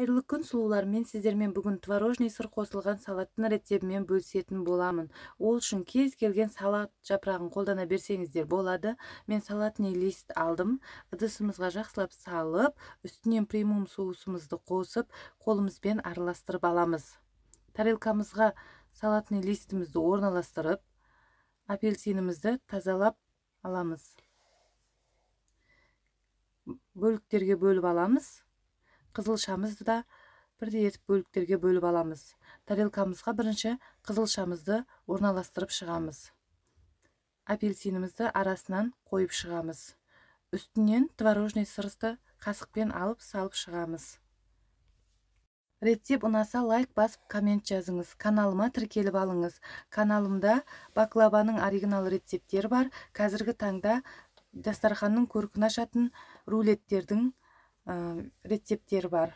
Қайырлы күн сұлулар, мен сіздермен бүгін творожный сыр қосылған салаттың рецептімен бөлісетін боламын. Ол үшін кез келген салат жапырағын қолдана берсеңіздер болады. Мен салатный лист алдым. Ыдысымызға жақсылап салып, үстінен премиум соусымызды қосып, қолымызбен араластырып аламыз. Тарелкамызға салатный листімізді орналастырып, апельсинімізді тазалап аламыз. Бөліктерге бөліп аламыз. Қызылшамызды да бірдей етіп бөліктерге бөліп аламыз. Тарелкамызға бірінші қызылшамызды орналастырып шығамыз. Апельсинімізді арасынан қойып шығамыз. Үстінен творожный сырды қасықпен алып салып шығамыз. Рецепт ұнаса лайк басып коммент жазыңыз. Каналыма тіркеліп алыңыз. Каналымда баклаваның оригинал рецепттері бар. Қазіргі таңда дастарханның көркін ашатын рулеттердің рецепттері бар.